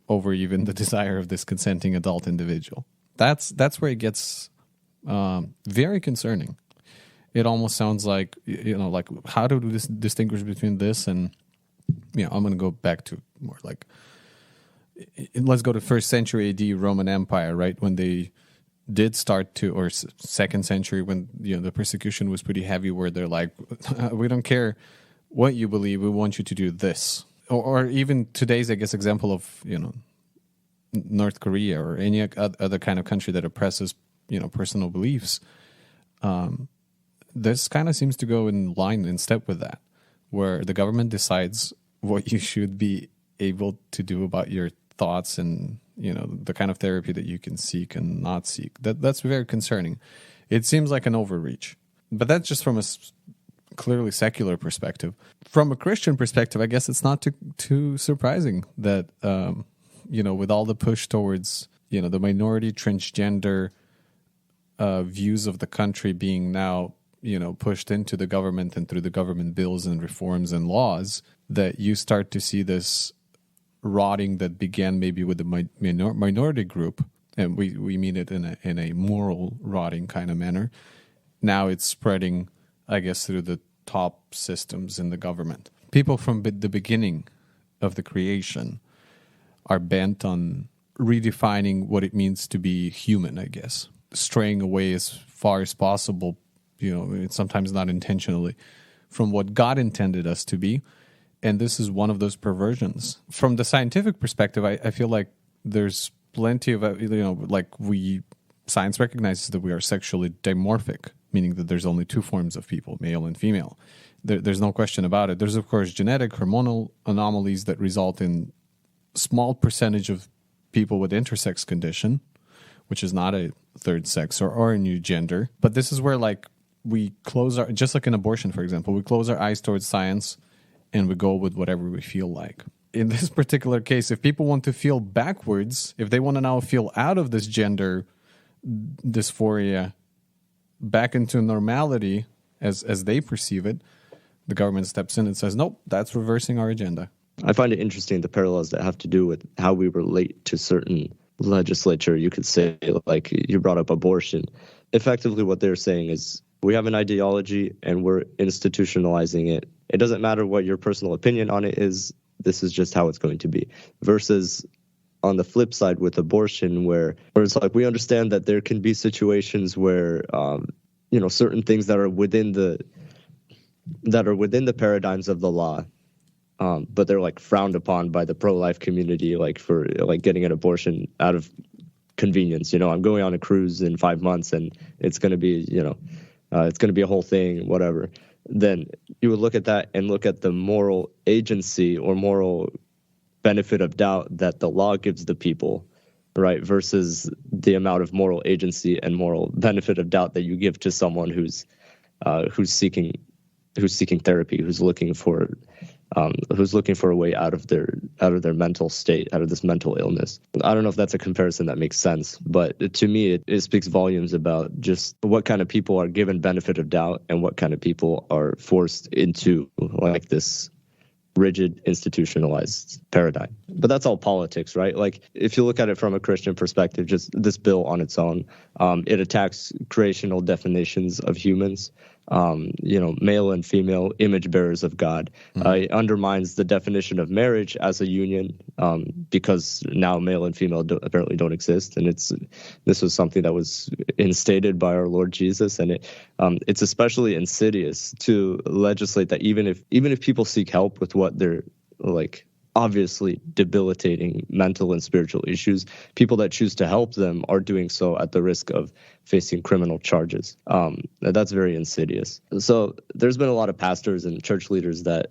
over even the desire of this consenting adult individual. That's where it gets very concerning. It almost sounds like, like how do we distinguish between this and, I'm going to go back to more like, let's go to 1st century AD Roman Empire, right? When they did start to, or 2nd century when, the persecution was pretty heavy, where they're like, we don't care what you believe, we want you to do this. Or even today's, I guess, example of, North Korea or any other kind of country that oppresses, personal beliefs. This kind of seems to go in line, in step with that, where the government decides what you should be able to do about your thoughts and, the kind of therapy that you can seek and not seek. That's very concerning. It seems like an overreach. But that's just from a clearly secular perspective. From a Christian perspective, I guess it's not too surprising that, with all the push towards, the minority transgender views of the country being now, pushed into the government and through the government bills and reforms and laws, that you start to see this rotting that began maybe with the minority group, and we mean it in a moral rotting kind of manner. Now it's spreading, I guess, through the top systems in the government. People from the beginning of the creation are bent on redefining what it means to be human, I guess, straying away as far as possible, sometimes not intentionally, from what God intended us to be. And this is one of those perversions. From the scientific perspective, I feel like there's plenty of, science recognizes that we are sexually dimorphic, meaning that there's only two forms of people, male and female. There's no question about it. There's, of course, genetic hormonal anomalies that result in small percentage of people with intersex condition, which is not a third sex or a new gender. But this is where, we close just like an abortion, for example, we close our eyes towards science and we go with whatever we feel like. In this particular case, if people want to feel backwards, if they want to now feel out of this gender dysphoria back into normality as they perceive it, the government steps in and says, nope, that's reversing our agenda. I find it interesting, the parallels that have to do with how we relate to certain legislature. You could say, like you brought up abortion. Effectively, what they're saying is we have an ideology and we're institutionalizing it. It doesn't matter what your personal opinion on it is. This is just how it's going to be. Versus on the flip side with abortion, where it's like we understand that there can be situations where certain things that are within the paradigms of the law, but they're like frowned upon by the pro-life community, like for like getting an abortion out of convenience. I'm going on a cruise in 5 months and it's going to be it's going to be a whole thing, whatever. Then you would look at that and look at the moral agency or moral benefit of doubt that the law gives the people, right? Versus the amount of moral agency and moral benefit of doubt that you give to someone who's seeking therapy, who's looking for a way out of their mental state, out of this mental illness. I don't know if that's a comparison that makes sense, but to me, it speaks volumes about just what kind of people are given benefit of doubt and what kind of people are forced into like this rigid institutionalized paradigm. But that's all politics, right? Like if you look at it from a Christian perspective, just this bill on its own, it attacks creational definitions of humans, male and female image bearers of God. It undermines the definition of marriage as a union, because now male and female apparently don't exist. And this was something that was instated by our Lord Jesus. And it's especially insidious to legislate that even if people seek help with what they're like obviously debilitating mental and spiritual issues, people that choose to help them are doing so at the risk of facing criminal charges. That's very insidious. So there's been a lot of pastors and church leaders that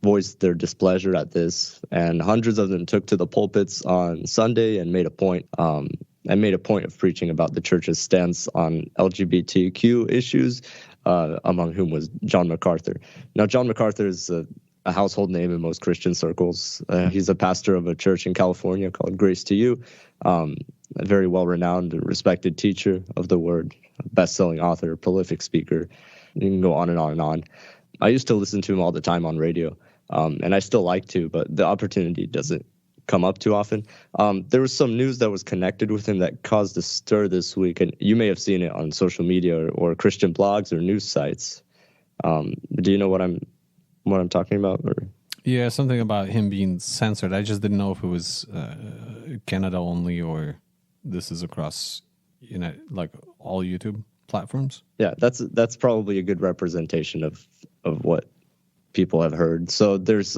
voiced their displeasure at this, and hundreds of them took to the pulpits on Sunday and made a point of preaching about the church's stance on LGBTQ issues, among whom was John MacArthur. Now, John MacArthur is a household name in most Christian circles. He's a pastor of a church in California called Grace to You, a very well-renowned and respected teacher of the word, best-selling author, prolific speaker. You can go on and on and on. I used to listen to him all the time on radio, and I still like to, but the opportunity doesn't come up too often. There was some news that was connected with him that caused a stir this week, and you may have seen it on social media or Christian blogs or news sites. Do you know what I'm talking about? Or? Yeah, something about him being censored. I just didn't know if it was Canada only or this is across, like all YouTube platforms. Yeah, that's probably a good representation of what people have heard. So there's,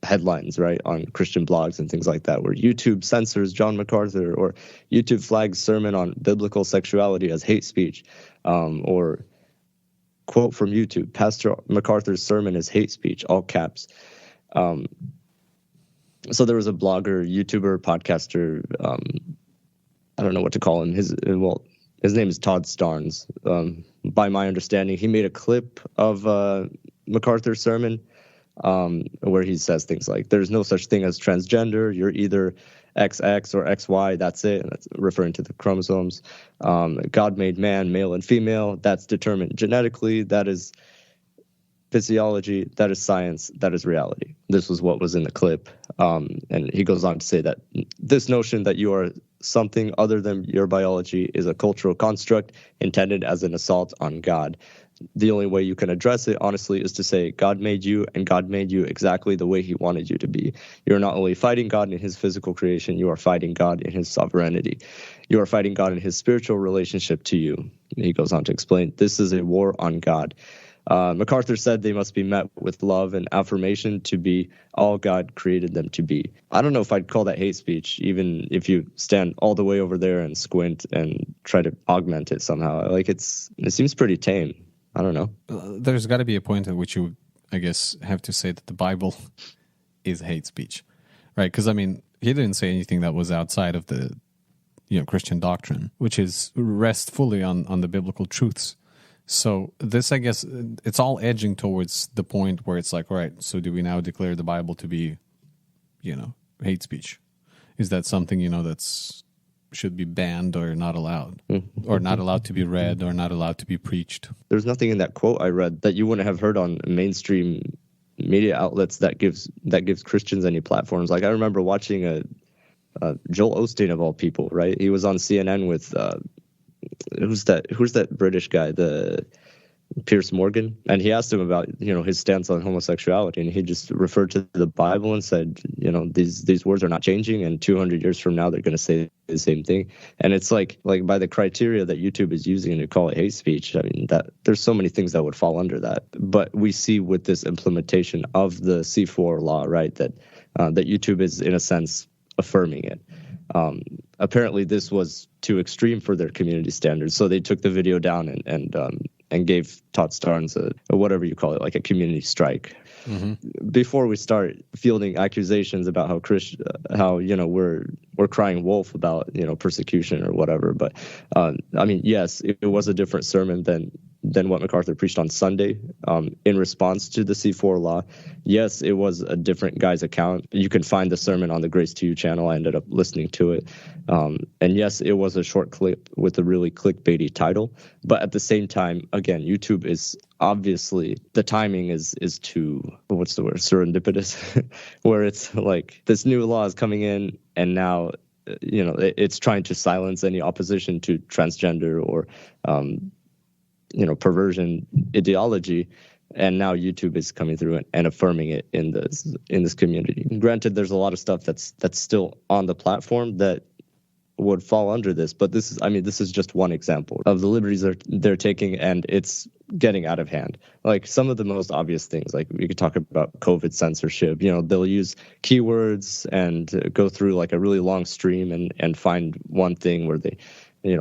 headlines, right, on Christian blogs and things like that, where YouTube censors John MacArthur, or YouTube flags sermon on biblical sexuality as hate speech, or quote from YouTube, Pastor MacArthur's sermon is hate speech, all caps. So there was a blogger, YouTuber, podcaster, I don't know what to call him. His name is Todd Starnes. By my understanding, he made a clip of MacArthur's sermon where he says things like, there's no such thing as transgender. You're either XX or XY, that's it. And that's referring to the chromosomes. God made man, male and female. That's determined genetically. That is physiology. That is science. That is reality. This was what was in the clip. And he goes on to say that this notion that you are something other than your biology is a cultural construct intended as an assault on God. The only way you can address it, honestly, is to say God made you, and God made you exactly the way he wanted you to be. You're not only fighting God in his physical creation, you are fighting God in his sovereignty. You are fighting God in his spiritual relationship to you. He goes on to explain, this is a war on God. MacArthur said they must be met with love and affirmation to be all God created them to be. I don't know if I'd call that hate speech, even if you stand all the way over there and squint and try to augment it somehow. Like it seems pretty tame. I don't know. There's got to be a point at which you, I guess, have to say that the Bible is hate speech, right? Because, he didn't say anything that was outside of the, Christian doctrine, which is rest fully on the biblical truths. So this, I guess, it's all edging towards the point where it's like, all right, so do we now declare the Bible to be, hate speech? Is that something, that's should be banned or not allowed, or not allowed to be read or not allowed to be preached. There's nothing in that quote I read that you wouldn't have heard on mainstream media outlets that gives Christians any platforms. Like I remember watching Joel Osteen of all people, right? He was on CNN with who's that British guy, the Piers Morgan, and he asked him about his stance on homosexuality, and he just referred to the Bible and said these words are not changing, and 200 years from now they're going to say the same thing. And it's like by the criteria that YouTube is using to call it hate speech, I mean that there's so many things that would fall under that. But we see with this implementation of the C4 law, right, that YouTube is in a sense affirming it. Apparently this was too extreme for their community standards, so they took the video down and gave Todd Starnes a whatever you call it, like a community strike. Mm-hmm. Before we start fielding accusations about how we're crying wolf about persecution or whatever, but I mean, yes, it was a different sermon than what MacArthur preached on Sunday in response to the C4 law. Yes, it was a different guy's account. You can find the sermon on the Grace to You channel. I ended up listening to it. And yes, it was a short clip with a really clickbaity title. But at the same time, again, YouTube is obviously, the timing is too, what's the word, serendipitous, where it's like this new law is coming in and now it's trying to silence any opposition to transgender or perversion ideology, and now YouTube is coming through and affirming it in this community. Granted, there's a lot of stuff that's still on the platform that would fall under this, but this is just one example of the liberties they're taking, and it's getting out of hand. Like some of the most obvious things, like we could talk about COVID censorship. They'll use keywords and go through like a really long stream and find one thing where they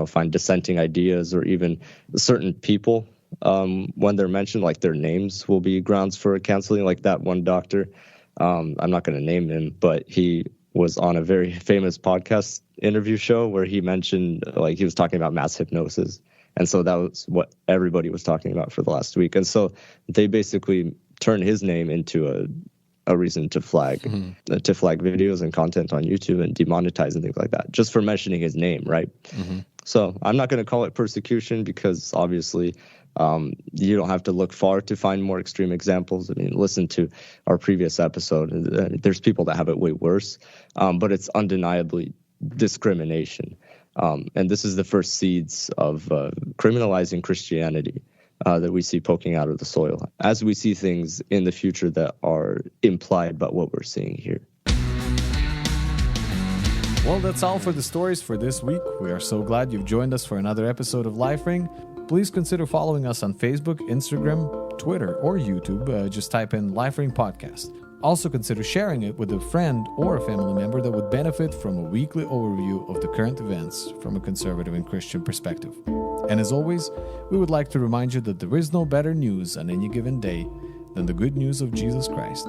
find dissenting ideas, or even certain people, when they're mentioned, like their names will be grounds for canceling. Like that one doctor, I'm not going to name him, but he was on a very famous podcast interview show where he mentioned, like, he was talking about mass hypnosis. And so that was what everybody was talking about for the last week. And so they basically turned his name into a reason to flag videos and content on YouTube and demonetize and things like that, just for mentioning his name, right? Mm-hmm. So I'm not going to call it persecution, because obviously you don't have to look far to find more extreme examples. I mean, listen to our previous episode. There's people that have it way worse, but it's undeniably discrimination. And this is the first seeds of criminalizing Christianity that we see poking out of the soil, as we see things in the future that are implied by what we're seeing here. Well, that's all for the stories for this week. We are so glad you've joined us for another episode of LifeRing. Please consider following us on Facebook, Instagram, Twitter, or YouTube. Just type in LifeRing Podcast. Also consider sharing it with a friend or a family member that would benefit from a weekly overview of the current events from a conservative and Christian perspective. And as always, we would like to remind you that there is no better news on any given day than the good news of Jesus Christ.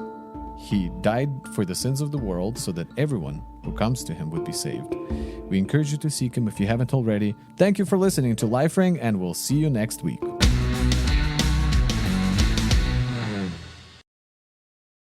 He died for the sins of the world so that everyone who comes to him would be saved. We encourage you to seek him if you haven't already. Thank you for listening to LifeRing, and we'll see you next week.